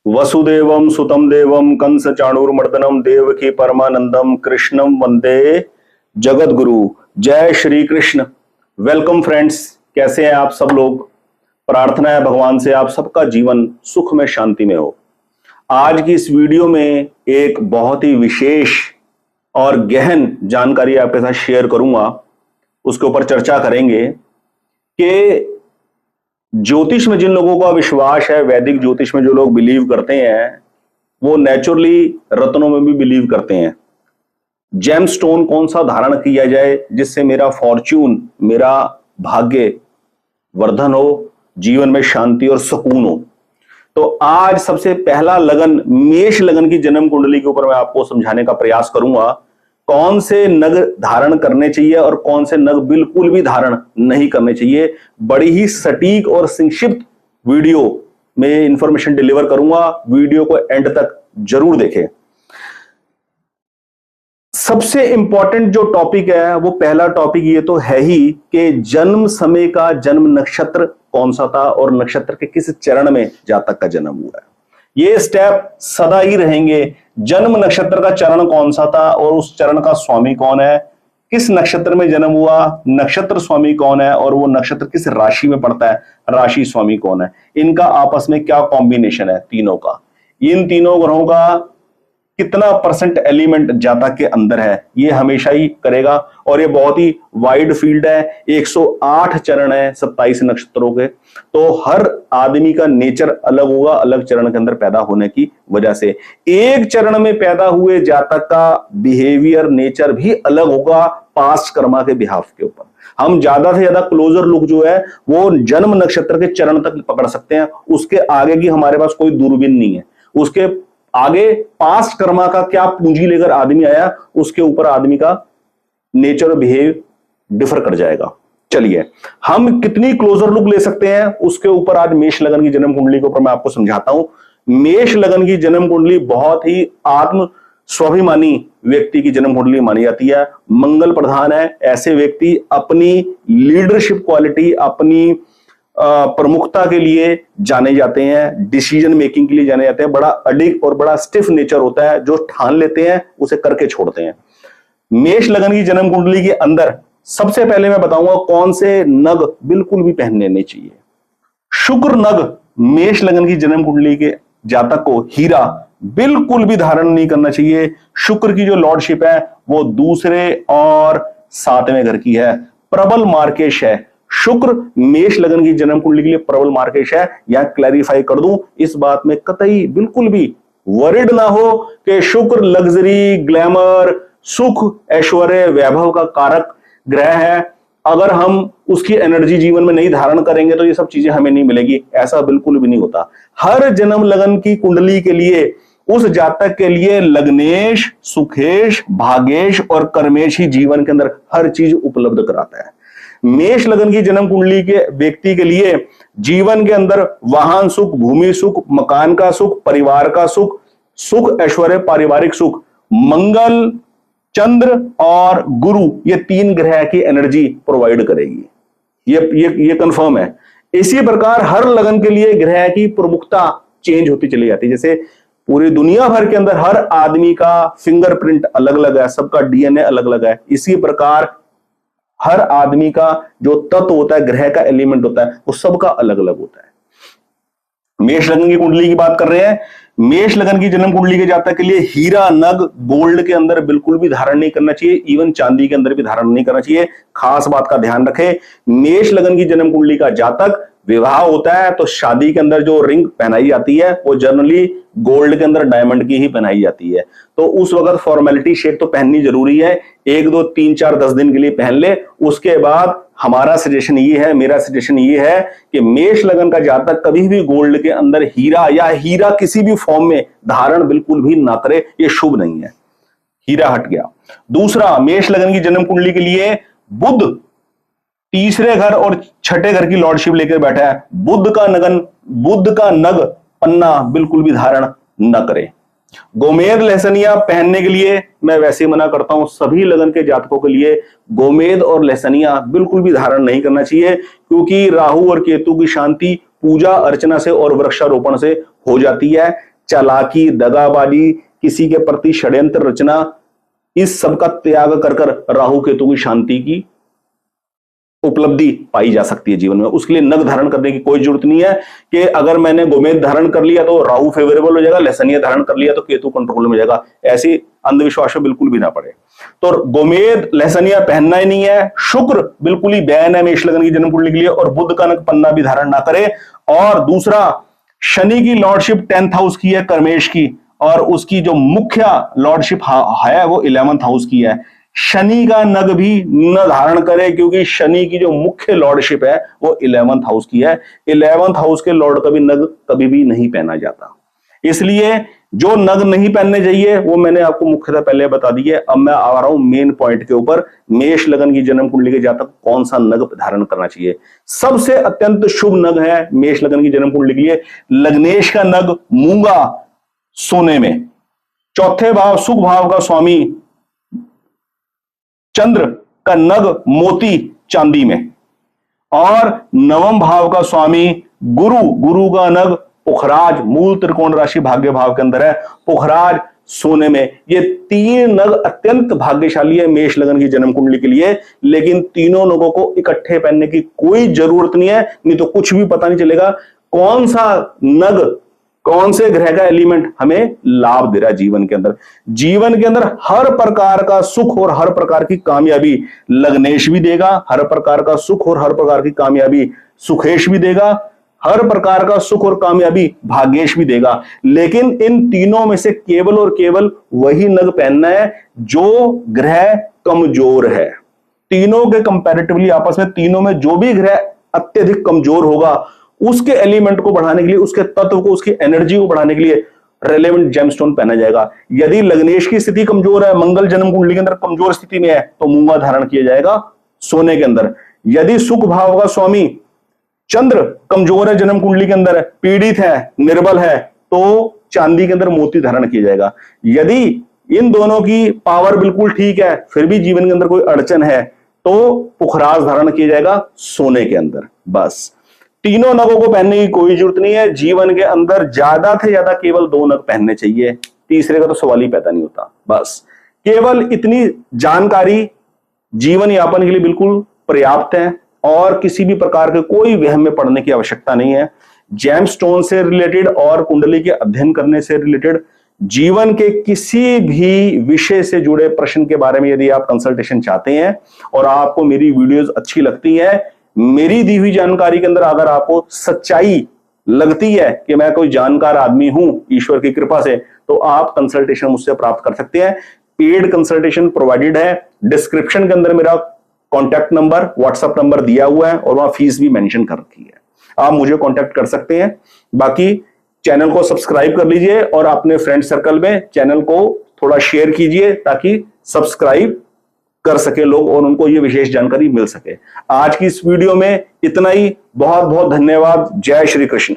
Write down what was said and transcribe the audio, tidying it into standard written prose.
वसुदेवम सुतम देवम कंस चाणूरमर्दनम देवकी परमानंदम कृष्णम वंदे जगत गुरु। जय Shri Krishna. Welcome friends, कैसे हैं आप सब लोग। प्रार्थना है भगवान से आप सबका जीवन सुख में शांति में हो। आज की इस वीडियो में एक बहुत ही विशेष और गहन जानकारी आपके साथ शेयर करूंगा। उसके ऊपर चर्चा करेंगे कि ज्योतिष में जिन लोगों का विश्वास है, वैदिक ज्योतिष में जो लोग बिलीव करते हैं, वो नेचुरली रत्नों में भी बिलीव करते हैं। जेम स्टोन कौन सा धारण किया जाए जिससे मेरा फॉर्च्यून, मेरा भाग्य वर्धन हो, जीवन में शांति और सुकून हो। तो आज सबसे पहला लगन, मेष लगन की जन्म कुंडली के ऊपर मैं आपको समझाने का प्रयास करूंगा। कौन से नग धारण करने चाहिए और कौन से नग बिल्कुल भी धारण नहीं करने चाहिए। बड़ी ही सटीक और संक्षिप्त वीडियो में इंफॉर्मेशन डिलीवर करूंगा। वीडियो को एंड तक जरूर देखें। सबसे इंपॉर्टेंट जो टॉपिक है वो पहला टॉपिक ये तो है ही कि जन्म समय का जन्म नक्षत्र कौन सा था और नक्षत्र के किस चरण में जातक का जन्म हुआ है। ये स्टेप सदा ही रहेंगे। जन्म नक्षत्र का चरण कौन सा था और उस चरण का स्वामी कौन है, किस नक्षत्र में जन्म हुआ, नक्षत्र स्वामी कौन है और वो नक्षत्र किस राशि में पड़ता है, राशि स्वामी कौन है, इनका आपस में क्या कॉम्बिनेशन है तीनों का, इन तीनों ग्रहों का कितना परसेंट एलिमेंट जातक के अंदर है, ये हमेशा ही करेगा। और ये बहुत ही वाइड फील्ड है। 108 चरण है 27 नक्षत्रों के। तो हर आदमी का नेचर अलग होगा, अलग चरण के अंदर पैदा होने की वजह से। एक चरण में पैदा हुए जातक का बिहेवियर, नेचर भी अलग होगा पास्ट कर्मा के बिहाफ के ऊपर। हम ज्यादा से ज्यादा क्लोजर लुक जो है वो जन्म नक्षत्र के चरण तक पकड़ सकते हैं। उसके आगे की हमारे पास कोई दूरबीन नहीं है। उसके आगे पास्ट कर्मा का क्या पूंजी लेकर आदमी आया, उसके ऊपर आदमी का नेचर और बिहेव डिफर कर जाएगा। चलिए, हम कितनी क्लोजर लुक ले सकते हैं उसके ऊपर आज मेष लगन की जन्म कुंडली के ऊपर मैं आपको समझाता हूं। मेष लगन की जन्म कुंडली बहुत ही आत्म स्वाभिमानी व्यक्ति की जन्म कुंडली मानी जाती है। मंगल प्रधान है। ऐसे व्यक्ति अपनी लीडरशिप क्वालिटी, अपनी प्रमुखता के लिए जाने जाते हैं, डिसीजन मेकिंग के लिए जाने जाते हैं। बड़ा अडिग और बड़ा स्टिफ नेचर होता है। जो ठान लेते हैं उसे करके छोड़ते हैं। मेष लगन की जन्म कुंडली के अंदर सबसे पहले मैं बताऊंगा कौन से नग बिल्कुल भी पहनने नहीं चाहिए। शुक्र नग मेष लगन की जन्म कुंडली के जातक को हीरा बिल्कुल भी धारण नहीं करना चाहिए। शुक्र की जो लॉर्डशिप है वो दूसरे और 7वें घर की है। प्रबल मार्केश है। शुक्र मेष लगन की जन्म कुंडली के लिए प्रबल मार्केश है। यहां क्लैरिफाई कर दूं, इस बात में कतई बिल्कुल भी वरिड ना हो कि शुक्र लग्जरी, ग्लैमर, सुख, ऐश्वर्य, वैभव का कारक ग्रह है। अगर हम उसकी एनर्जी जीवन में नहीं धारण करेंगे तो ये सब चीजें हमें नहीं मिलेगी। ऐसा बिल्कुल भी नहीं होता। हर जन्म लगन की कुंडली के लिए, उस जातक के लिए लग्नेश, सुखेश, भागेश और कर्मेश ही जीवन के अंदर हर चीज उपलब्ध कराता है। मेष लगन की जन्म कुंडली के व्यक्ति के लिए जीवन के अंदर वाहन सुख, भूमि सुख, मकान का सुख, परिवार का सुख, सुख ऐश्वर्य, पारिवारिक सुख, मंगल, चंद्र और गुरु, ये 3 ग्रह की एनर्जी प्रोवाइड करेगी। ये कंफर्म है। इसी प्रकार हर लगन के लिए ग्रह की प्रमुखता चेंज होती चली जाती है। जैसे पूरी दुनिया भर के अंदर हर आदमी का फिंगरप्रिंट अलग अलग है, सबका डीएनए अलग अलग है। इसी प्रकार हर आदमी का जो तत्व होता है, ग्रह का एलिमेंट होता है, वो सबका अलग अलग होता है। मेष लगन की कुंडली की बात कर रहे हैं। मेष लगन की जन्म कुंडली के जातक के लिए हीरा नग गोल्ड के अंदर बिल्कुल भी धारण नहीं करना चाहिए। इवन चांदी के अंदर भी धारण नहीं करना चाहिए। खास बात का ध्यान रखें, मेष लगन की जन्म कुंडली का जातक विवाह होता है तो शादी के अंदर जो रिंग पहनाई जाती है वो जनरली गोल्ड के अंदर डायमंड की ही पहनाई जाती है। तो उस वक्त फॉर्मेलिटी शेक तो पहननी जरूरी है। 1, 2, 3, 4, 10 दिन के लिए पहन ले। उसके बाद हमारा सजेशन ये है, मेरा सजेशन ये है कि मेष लगन का जातक कभी भी गोल्ड के अंदर हीरा या हीरा किसी भी फॉर्म में धारण बिल्कुल भी ना करे। ये शुभ नहीं है। हीरा हट गया। दूसरा, मेष लगन की जन्म कुंडली के लिए बुध तीसरे घर और छठे घर की लॉर्डशिप लेकर बैठा है। बुध का नग पन्ना बिल्कुल भी धारण न करे। गोमेद लहसनिया पहनने के लिए मैं वैसे ही मना करता हूं। सभी लगन के जातकों के लिए गोमेद और लहसनिया बिल्कुल भी धारण नहीं करना चाहिए, क्योंकि राहु और केतु की शांति पूजा अर्चना से और वृक्षारोपण से हो जाती है। चालाकी, दगाबाजी, किसी के प्रति षड्यंत्र रचना, इस सब का त्याग कर कर राहु केतु की शांति की उपलब्धि पाई जा सकती है जीवन में। उसके लिए नग धारण करने की कोई जरूरत नहीं है कि अगर मैंने गोमेद धारण कर लिया तो राहु फेवरेबल हो जाएगा, लहसनिया धारण कर लिया तो केतु कंट्रोल में हो जाएगा। ऐसी अंधविश्वास में बिल्कुल भी ना पड़े। तो गोमेद लहसनिया पहनना ही नहीं है। शुक्र बिल्कुल ही बैन है मेष लगन की जन्म कुंडली के लिए, और बुध का नग पन्ना भी धारण ना करे। और दूसरा, शनि की लॉर्डशिप 10th हाउस की है, कर्मेश की, और उसकी जो मुख्य लॉर्डशिप है वो 11th हाउस की है। शनि का नग भी न धारण करे, क्योंकि शनि की जो मुख्य लॉर्डशिप है वो 11th हाउस की है। 11th हाउस के लॉर्ड का भी नग कभी भी नहीं पहना जाता। इसलिए जो नग नहीं पहनने चाहिए वो मैंने आपको मुख्यतः पहले बता दी है। अब मैं आ रहा हूं मेन पॉइंट के ऊपर, मेष लगन की जन्म कुंडली के जातक कौन सा नग धारण करना चाहिए। सबसे अत्यंत शुभ नग है मेष लगन की जन्म कुंडली के लिए लग्नेश का नग मूंगा सोने में, चौथे भाव सुख भाव का स्वामी चंद्र का नग मोती चांदी में, और नवम भाव का स्वामी गुरु का नग पुखराज मूल त्रिकोण राशि भाग्य भाव के अंदर है, पुखराज सोने में। ये तीन नग अत्यंत भाग्यशाली है मेष लगन की जन्म कुंडली के लिए। लेकिन तीनों नगों को इकट्ठे पहनने की कोई जरूरत नहीं है, नहीं तो कुछ भी पता नहीं चलेगा कौन सा नग कौन से ग्रह का एलिमेंट हमें लाभ दे रहा है जीवन के अंदर। जीवन के अंदर हर प्रकार का सुख और हर प्रकार की कामयाबी लग्नेश भी देगा, हर प्रकार का सुख और हर प्रकार की कामयाबी सुखेश भी देगा, हर प्रकार का सुख और कामयाबी भाग्येश भी देगा। लेकिन इन तीनों में से केवल और केवल वही नग पहनना है जो ग्रह कमजोर है। तीनों के कंपैरेटिवली आपस में तीनों में जो भी ग्रह अत्यधिक कमजोर होगा उसके एलिमेंट को बढ़ाने के लिए, उसके तत्व को, उसकी एनर्जी को बढ़ाने के लिए रेलेवेंट जेमस्टोन पहना जाएगा। यदि लग्नेश की स्थिति कमजोर है, मंगल जन्म कुंडली के अंदर कमजोर स्थिति में है, तो मूंगा धारण किया जाएगा सोने के अंदर। यदि सुख भाव का स्वामी चंद्र कमजोर है, जन्म कुंडली के अंदर पीड़ित है, निर्बल है, तो चांदी के अंदर मोती धारण किया जाएगा। यदि इन दोनों की पावर बिल्कुल ठीक है फिर भी जीवन के अंदर कोई अड़चन है तो पुखराज धारण किया जाएगा सोने के अंदर। बस तीनों नगों को पहनने की कोई जरूरत नहीं है। जीवन के अंदर ज्यादा से ज्यादा केवल 2 नग पहनने चाहिए, तीसरे का तो सवाल ही पैदा नहीं होता। बस केवल इतनी जानकारी जीवन यापन के लिए बिल्कुल पर्याप्त है, और किसी भी प्रकार के कोई वहम में पड़ने की आवश्यकता नहीं है। जेमस्टोन से रिलेटेड और कुंडली के अध्ययन करने से रिलेटेड जीवन के किसी भी विषय से जुड़े प्रश्न के बारे में यदि आप कंसल्टेशन चाहते हैं और आपको मेरी वीडियोस अच्छी लगती है, मेरी दी हुई जानकारी के अंदर अगर आपको सच्चाई लगती है कि मैं कोई जानकार आदमी हूं ईश्वर की कृपा से, तो आप कंसल्टेशन मुझसे प्राप्त कर सकते हैं। पेड कंसल्टेशन प्रोवाइडेड है। डिस्क्रिप्शन के अंदर मेरा कॉन्टैक्ट नंबर, व्हाट्सएप नंबर दिया हुआ है और वहां फीस भी मेंशन कर रखी है, आप मुझे कॉन्टैक्ट कर सकते हैं। बाकी चैनल को सब्सक्राइब कर लीजिए और अपने फ्रेंड सर्कल में चैनल को थोड़ा शेयर कीजिए ताकि सब्सक्राइब कर सके लोग और उनको ये विशेष जानकारी मिल सके। आज की इस वीडियो में इतना ही। बहुत बहुत धन्यवाद। जय श्री कृष्ण।